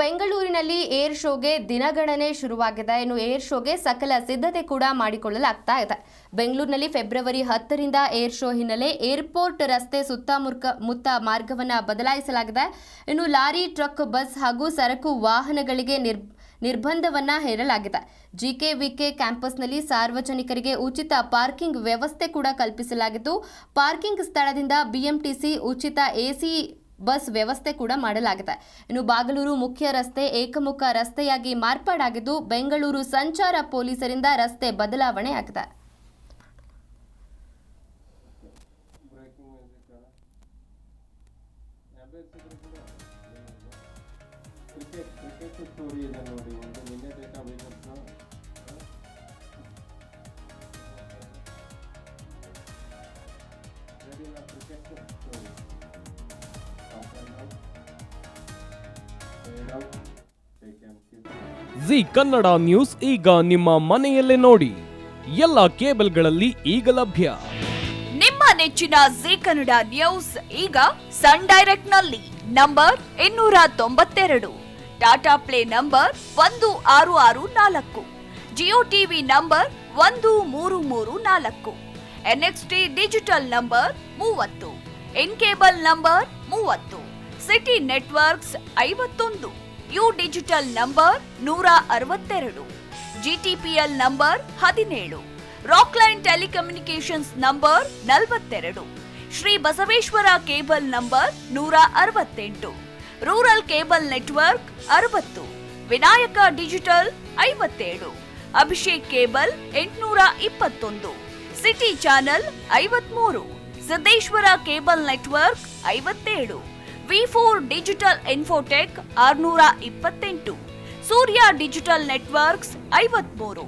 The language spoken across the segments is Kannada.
ಬೆಂಗಳೂರಿನಲ್ಲಿ ಏರ್ ಶೋಗೆ ದಿನಗಣನೆ ಶುರುವಾಗಿದೆ. ಇನ್ನು ಏರ್ ಶೋಗೆ ಸಕಲ ಸಿದ್ಧತೆ ಕೂಡ ಮಾಡಿಕೊಳ್ಳಲಾಗ್ತಾ ಇದೆ. ಬೆಂಗಳೂರಿನಲ್ಲಿ ಫೆಬ್ರವರಿ 10ರಿಂದ ಏರ್ ಶೋ ಹಿನ್ನೆಲೆ ಏರ್ಪೋರ್ಟ್ ರಸ್ತೆ ಸುತ್ತಮುತ್ತ ಮಾರ್ಗವನ್ನು ಬದಲಾಯಿಸಲಾಗಿದೆ. ಇನ್ನು ಲಾರಿ, ಟ್ರಕ್, ಬಸ್ ಹಾಗೂ ಸರಕು ವಾಹನಗಳಿಗೆ ನಿರ್ಬಂಧವನ್ನ ಹೇರಲಾಗಿದೆ. ಜಿಕೆವಿಕೆ ಕ್ಯಾಂಪಸ್ನಲ್ಲಿ ಸಾರ್ವಜನಿಕರಿಗೆ ಉಚಿತ ಪಾರ್ಕಿಂಗ್ ವ್ಯವಸ್ಥೆ ಕೂಡ ಕಲ್ಪಿಸಲಾಗಿದ್ದು, ಪಾರ್ಕಿಂಗ್ ಸ್ಥಳದಿಂದ ಬಿಎಂಟಿಸಿ ಉಚಿತ ಎಸಿ ಬಸ್ ವ್ಯವಸ್ಥೆ ಕೂಡ ಮಾಡಲಾಗಿದೆ. ಇನ್ನು ಬಾಗಲೂರು ಮುಖ್ಯ ರಸ್ತೆ ಏಕಮುಖ ರಸ್ತೆಯಾಗಿ ಮಾರ್ಪಾಡಾಗಿದ್ದು, ಬೆಂಗಳೂರು ಸಂಚಾರ ಪೊಲೀಸರಿಂದ ರಸ್ತೆ ಬದಲಾವಣೆ ಆಗಿದೆ. ಜಿ ಕನ್ನಡ ನ್ಯೂಸ್ ಈಗ ನಿಮ್ಮ ಮನೆಯಲ್ಲೇ ನೋಡಿ. ಎಲ್ಲ ಕೇಬಲ್ಗಳಲ್ಲಿ ಈಗ ಲಭ್ಯ. ನಿಮ್ಮ ನೆಚ್ಚಿನ ಜಿ ಕನ್ನಡ ನ್ಯೂಸ್ ಈಗ ಸನ್ ಡೈರೆಕ್ಟ್ ನಲ್ಲಿ number 292, Tata play number 1664, Jio TV number 1334, NXT digital number 30, N cable number 30, city networks 51, U digital number 162, GTPL number 17, Rockline telecommunications number 42, Shri Basaveshwara cable number 168, rural cable network 60, Vinayaka digital 57, Abhishek cable 821, city channel 53, Siddeshwara cable network 57, V4 digital Infotech 628, ಸೂರ್ಯ digital networks 53,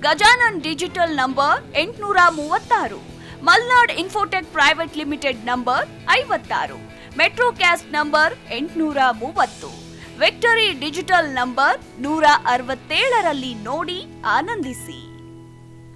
Gajanan digital number 836, Malnad Infotech private limited number 56, Metrocast number 830, Victory digital number 167ರಲ್ಲಿ ನೋಡಿ ಆನಂದಿಸಿ.